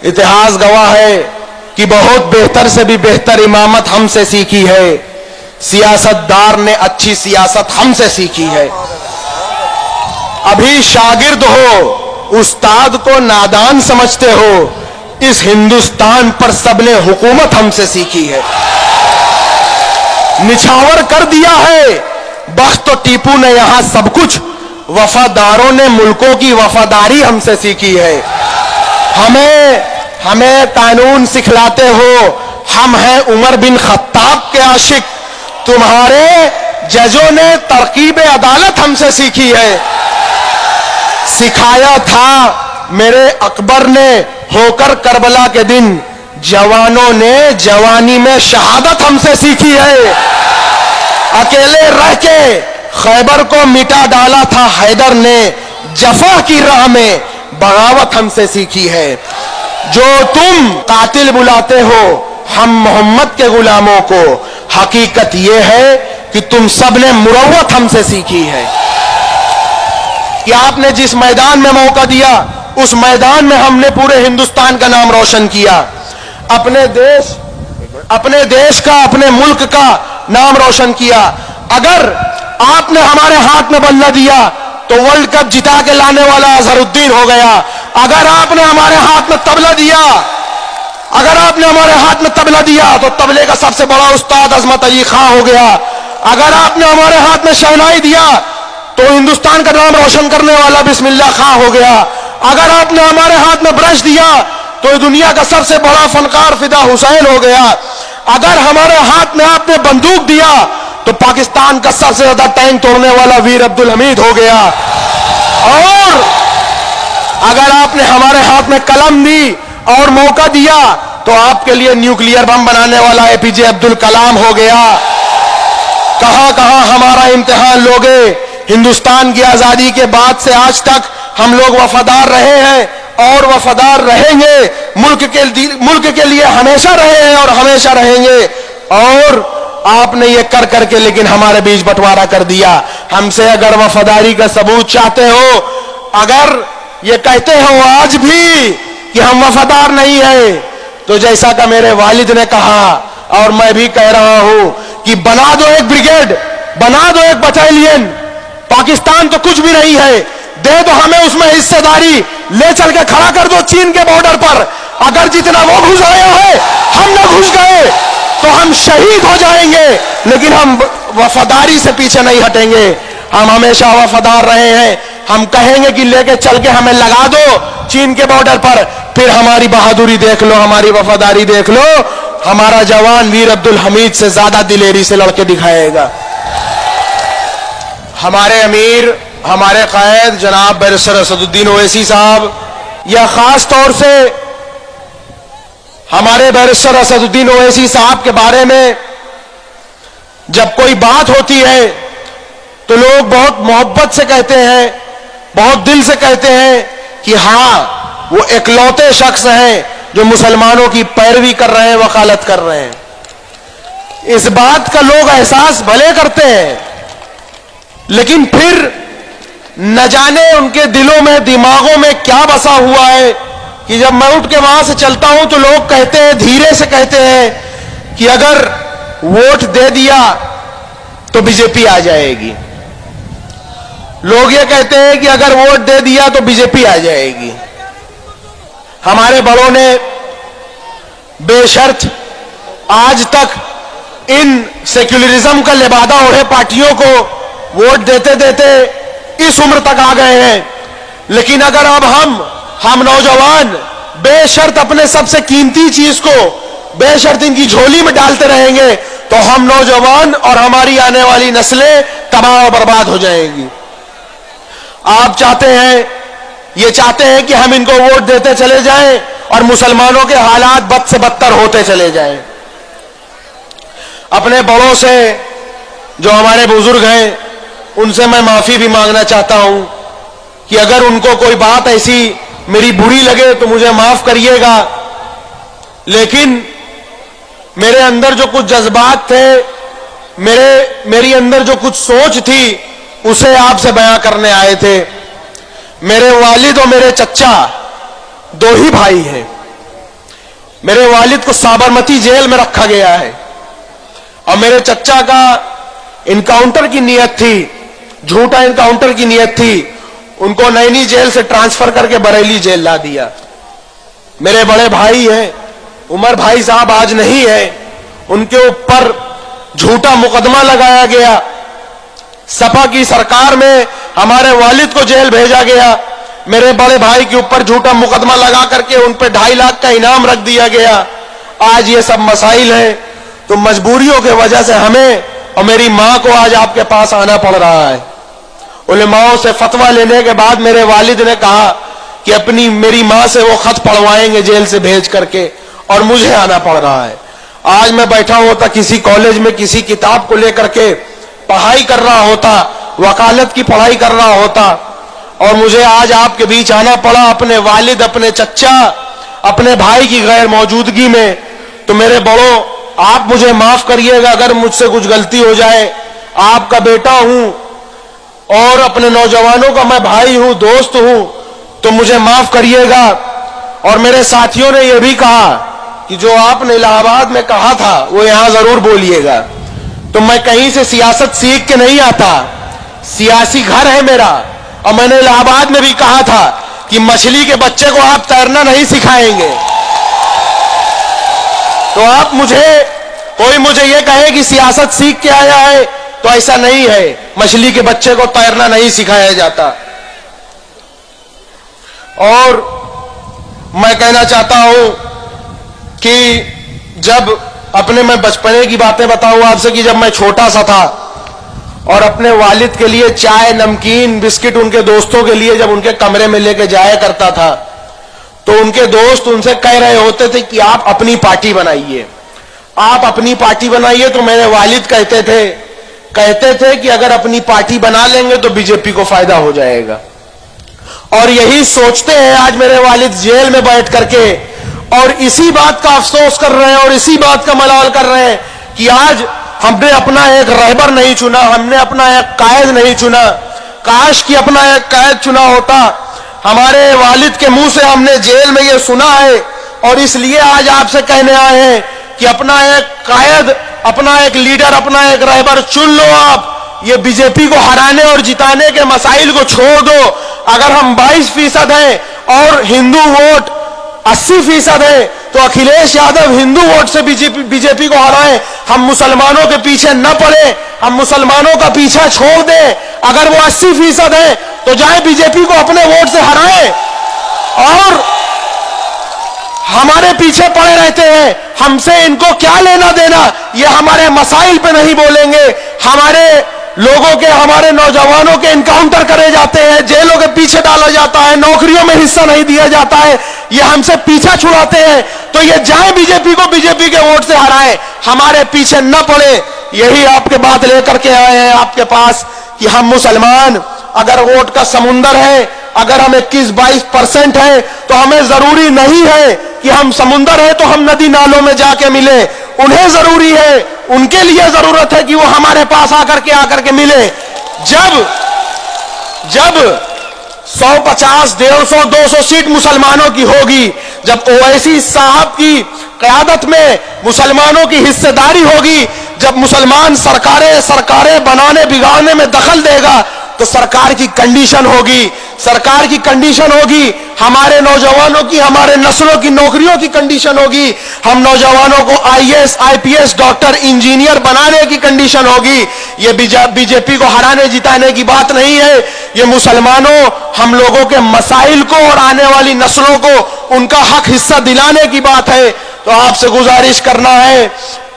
इतिहास गवाह है कि बहुत बेहतर से भी बेहतर इमामत हमसे सीखी है। सियासतदार ने अच्छी सियासत हमसे सीखी है। अभी शागिर्द हो, उस्ताद को नादान समझते हो। इस हिंदुस्तान पर सबने हुकूमत हमसे सीखी है। निछावर कर दिया है बख्त तो टीपू ने यहां सब कुछ। वफादारों ने मुल्कों की वफादारी हमसे सीखी है। हमें कानून सिखलाते हो। हम हैं उमर बिन खत्ताब के आशिक। तुम्हारे जजों ने तरकीब अदालत हमसे सीखी है। सिखाया था मेरे अकबर ने होकर करबला के दिन। जवानों ने जवानी में शहादत हमसे सीखी है। अकेले रह के खैबर को मिटा डाला था हैदर ने। जफा की राह में बगावत हमसे सीखी है। जो तुम कातिल बुलाते हो हम मोहम्मद के गुलामों को, हकीकत यह है कि तुम सबने मुरव्वत हमसे सीखी है। कि आपने जिस मैदान में मौका दिया उस मैदान में हमने पूरे हिंदुस्तान का नाम रोशन किया। अपने देश का, अपने मुल्क का नाम रोशन किया। अगर आपने हमारे हाथ में बल्ला दिया तो वर्ल्ड कप जिता के लाने वाला अजहरुद्दीन हो गया। अगर आपने हमारे हाथ में तबला दिया तो तबले का सबसे बड़ा उस्ताद अजमत अली खां हो गया। अगर आपने हमारे हाथ में शहनाई दिया तो हिंदुस्तान का नाम रोशन करने वाला बिस्मिल्लाह खां हो गया। अगर आपने हमारे हाथ में ब्रश दिया तो दुनिया का सबसे बड़ा फनकार फिदा हुसैन हो गया। अगर हमारे हाथ में आपने बंदूक दिया तो पाकिस्तान का सबसे ज्यादा टैंक तोड़ने वाला वीर अब्दुल हमीद हो गया। और अगर आपने हमारे हाथ में कलम दी और मौका दिया तो आपके लिए न्यूक्लियर बम बनाने वाला एपीजे अब्दुल कलाम हो गया। कहां कहां हमारा इम्तिहान लोगे। हिंदुस्तान की आजादी के बाद से आज तक हम लोग वफादार रहे हैं और वफादार रहेंगे। मुल्क के लिए हमेशा रहे हैं और हमेशा रहेंगे। और आपने ये कर करके लेकिन हमारे बीच बंटवारा कर दिया। हमसे अगर वफादारी का सबूत चाहते हो, अगर ये कहते हो आज भी कि हम वफादार नहीं है, तो जैसा कि मेरे वालिद ने कहा और मैं भी कह रहा हूं कि बना दो एक ब्रिगेड, बना दो एक बटालियन। पाकिस्तान तो कुछ भी नहीं है, दे दो हमें उसमें हिस्सेदारी। ले चल के खड़ा कर दो चीन के बॉर्डर पर। अगर जितना वो घुस आया है हम न घुस गए तो हम शहीद हो जाएंगे, लेकिन हम वफादारी से पीछे नहीं हटेंगे। हम हमेशा वफादार रहे हैं। हम कहेंगे कि लेके चल के हमें लगा दो चीन के बॉर्डर पर, फिर हमारी बहादुरी देख लो, हमारी वफादारी देख लो। हमारा जवान वीर अब्दुल हमीद से ज्यादा दिलेरी से लड़के दिखाएगा। हमारे अमीर, हमारे कायद जनाब बैरिस्टर असदुद्दीन ओवैसी साहब, या खास तौर से हमारे बैरिस्टर असदुद्दीन ओवैसी साहब के बारे में जब कोई बात होती है तो लोग बहुत मोहब्बत से कहते हैं, बहुत दिल से कहते हैं कि हाँ वो इकलौते शख्स हैं जो मुसलमानों की पैरवी कर रहे हैं, वकालत कर रहे हैं। इस बात का लोग एहसास भले करते हैं, लेकिन फिर न जाने उनके दिलों में, दिमागों में क्या बसा हुआ है कि जब मैं उठ के वहां से चलता हूं तो लोग कहते हैं, धीरे से कहते हैं कि अगर वोट दे दिया तो बीजेपी आ जाएगी। लोग ये कहते हैं कि अगर वोट दे दिया तो बीजेपी आ जाएगी। हमारे बड़ों ने बेशर्त आज तक इन सेक्युलरिज्म का लिबादा ओढ़े पार्टियों को वोट देते देते इस उम्र तक आ गए हैं। लेकिन अगर अब हम नौजवान बेशर्त अपने सबसे कीमती चीज को बेशर्त इनकी झोली में डालते रहेंगे तो हम नौजवान और हमारी आने वाली नस्लें तबाह और बर्बाद हो जाएंगी। आप ये चाहते हैं कि हम इनको वोट देते चले जाएं और मुसलमानों के हालात बद से बदतर होते चले जाएं। अपने बड़ों से, जो हमारे बुजुर्ग हैं, उनसे मैं माफी भी मांगना चाहता हूं कि अगर उनको कोई बात ऐसी मेरी बुरी लगे तो मुझे माफ करिएगा। लेकिन मेरे अंदर जो कुछ जज्बात थे, मेरी अंदर जो कुछ सोच थी, उसे आपसे बयां करने आए थे। मेरे वालिद और मेरे चच्चा दो ही भाई हैं। मेरे वालिद को साबरमती जेल में रखा गया है और मेरे चच्चा का इनकाउंटर की नियत थी, झूठा इनकाउंटर की नियत थी, उनको नैनी जेल से ट्रांसफर करके बरेली जेल ला दिया। मेरे बड़े भाई हैं, उमर भाई साहब आज नहीं है, उनके ऊपर झूठा मुकदमा लगाया गया। सपा की सरकार में हमारे वालिद को जेल भेजा गया। मेरे बड़े भाई के ऊपर झूठा मुकदमा लगा करके उन पे 2.5 लाख का इनाम रख दिया गया। आज ये सब मसाइल हैं, तो मजबूरियों की वजह से हमें और मेरी मां को आज आपके पास आना पड़ रहा है। उलेमाओं से फतवा लेने के बाद मेरे वालिद ने कहा कि मेरी मां से वो खत पढ़वाएंगे जेल से भेज करके, और मुझे आना पड़ रहा है। आज मैं बैठा होता किसी कॉलेज में किसी किताब को लेकर के पढ़ाई कर रहा होता, वकालत की पढ़ाई कर रहा होता, और मुझे आज आपके बीच आना पड़ा अपने वालिद, अपने चच्चा, अपने भाई की गैर मौजूदगी में। तो मेरे बड़ों, आप मुझे माफ करिएगा अगर मुझसे कुछ गलती हो जाए। आपका बेटा हूं और अपने नौजवानों का मैं भाई हूं, दोस्त हूं, तो मुझे माफ करिएगा। और मेरे साथियों ने यह भी कहा कि जो आपने इलाहाबाद में कहा था वो यहां जरूर बोलिएगा। तो मैं कहीं से सियासत सीख के नहीं आता, सियासी घर है मेरा। और मैंने इलाहाबाद में भी कहा था कि मछली के बच्चे को आप तैरना नहीं सिखाएंगे। तो आप कोई मुझे ये कहे कि सियासत सीख के आया है, तो ऐसा नहीं है। मछली के बच्चे को तैरना नहीं सिखाया जाता। और मैं कहना चाहता हूं कि जब मैं बचपने की बातें बताऊं आपसे कि जब मैं छोटा सा था और अपने वालिद के लिए चाय, नमकीन, बिस्किट उनके दोस्तों के लिए जब उनके कमरे में लेके जाया करता था, तो उनके दोस्त उनसे कह रहे होते थे कि आप अपनी पार्टी बनाइए, आप अपनी पार्टी बनाइए। तो मेरे वालिद कहते थे कि अगर अपनी पार्टी बना लेंगे तो बीजेपी को फायदा हो जाएगा। और यही सोचते हैं आज मेरे वालिद जेल में बैठ करके, और इसी बात का अफसोस कर रहे हैं और इसी बात का मलाल कर रहे हैं कि आज हमने अपना एक रहबर नहीं चुना, हमने अपना एक कायद नहीं चुना। काश कि अपना एक कायद चुना होता। हमारे वालिद के मुंह से हमने जेल में ये सुना है, और इसलिए आज आपसे कहने आए हैं कि अपना एक कायद, अपना एक लीडर, अपना एक रहबर चुन लो। आप ये बीजेपी को हराने और जिताने के मसाइल को छोड़ दो। अगर हम 22% हैं और हिंदू वोट 80% है, तो अखिलेश यादव हिंदू वोट से बीजेपी को हराएं। हम मुसलमानों के पीछे न पड़े, हम मुसलमानों का पीछा छोड़ दें। अगर वो 80% है तो जाए बीजेपी को अपने वोट से हराएं। और हमारे पीछे पड़े रहते हैं, हमसे इनको क्या लेना देना, ये हमारे मसाइल पे नहीं बोलेंगे। हमारे लोगों के, हमारे नौजवानों के इनकाउंटर करे जाते हैं, जेलों के पीछे डाला जाता है, नौकरियों में हिस्सा नहीं दिया जाता है, ये हमसे पीछा छुड़ाते हैं। तो ये जाए बीजेपी को बीजेपी के वोट से हराए, हमारे पीछे न पड़े। यही आपके बात लेकर के आए हैं आपके पास कि हम मुसलमान, अगर वोट का समुंदर है, अगर हम 21-22% है, तो हमें जरूरी नहीं है कि हम समुंदर है तो हम नदी नालों में जाके मिले। उन्हें जरूरी है, उनके लिए जरूरत है कि वो हमारे पास आकर के मिले। जब 150, 150, 200 सीट मुसलमानों की होगी, जब ओवैसी साहब की क़यादत में मुसलमानों की हिस्सेदारी होगी, जब मुसलमान सरकारें बनाने बिगाड़ने में दखल देगा, तो सरकार की कंडीशन होगी, हमारे नौजवानों की, हमारे नस्लों की नौकरियों की कंडीशन होगी। हम नौजवानों को IAS, IPS, डॉक्टर, इंजीनियर बनाने की कंडीशन होगी। ये बीजेपी को हराने जिताने की बात नहीं है। ये मुसलमानों, हम लोगों के मसाइल को और आने वाली नस्लों को उनका हक हिस्सा दिलाने की बात है। तो आपसे गुजारिश करना है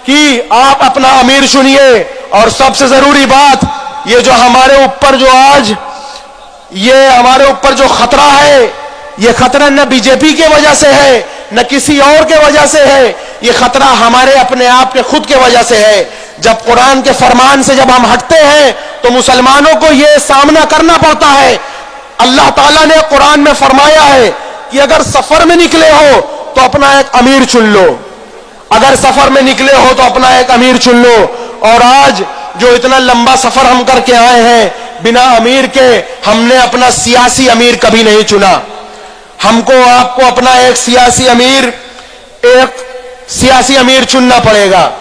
कि आप अपना अमीर चुनिए। और सबसे जरूरी बात, ये जो हमारे ऊपर जो खतरा है, ये खतरा न बीजेपी के वजह से है, न किसी और के वजह से है। ये खतरा हमारे अपने आप के खुद के वजह से है। जब कुरान के फरमान से जब हम हटते हैं, तो मुसलमानों को ये सामना करना पड़ता है। अल्लाह ताला ने कुरान में फरमाया है कि अगर सफर में निकले हो तो अपना एक अमीर चुन लो, अगर सफर में निकले हो तो अपना एक अमीर चुन लो। और आज जो इतना लंबा सफर हम करके आए हैं बिना अमीर के, हमने अपना सियासी अमीर कभी नहीं चुना। हमको आपको अपना एक सियासी अमीर एक सियासी अमीर चुनना पड़ेगा।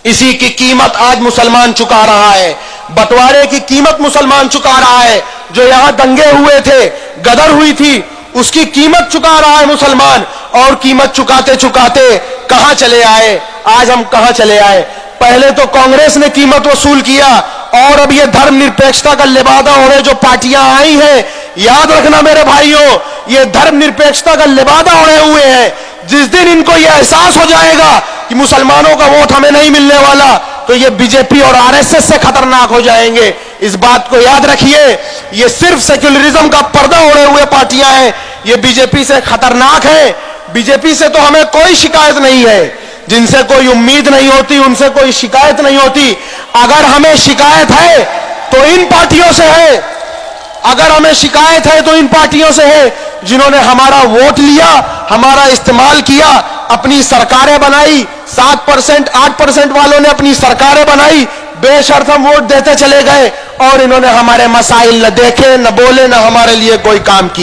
इसी की कीमत आज मुसलमान चुका रहा है, बंटवारे की कीमत मुसलमान चुका रहा है। जो यहां दंगे हुए थे, गदर हुई थी, उसकी कीमत चुका रहा है मुसलमान। और कीमत चुकाते चुकाते कहां चले आए? आज हम कहां चले आए? पहले तो कांग्रेस ने कीमत वसूल किया, और अब ये धर्मनिरपेक्षता का लिबादा ओढ़े जो पार्टियां आई हैं, याद रखना मेरे भाइयों, ये धर्मनिरपेक्षता का लिबादा ओढ़े हुए हैं। जिस दिन इनको यह एहसास हो जाएगा कि मुसलमानों का वोट हमें नहीं मिलने वाला, तो ये बीजेपी और आरएसएस से खतरनाक हो जाएंगे। इस बात को याद रखिए, ये सिर्फ सेक्युलरिज्म का पर्दा ओढ़े हुए पार्टियां हैं, ये बीजेपी से खतरनाक है। बीजेपी से तो हमें कोई शिकायत नहीं है, जिनसे कोई उम्मीद नहीं होती उनसे कोई शिकायत नहीं होती। अगर हमें शिकायत है तो इन पार्टियों से है, अगर हमें शिकायत है तो इन पार्टियों से है जिन्होंने हमारा वोट लिया, हमारा इस्तेमाल किया, अपनी सरकारें बनाई। 7% 8% वालों ने अपनी सरकारें बनाई, बेशर्त हम वोट देते चले गए, और इन्होंने हमारे मसाइल न देखे, न बोले, न हमारे लिए कोई काम किया।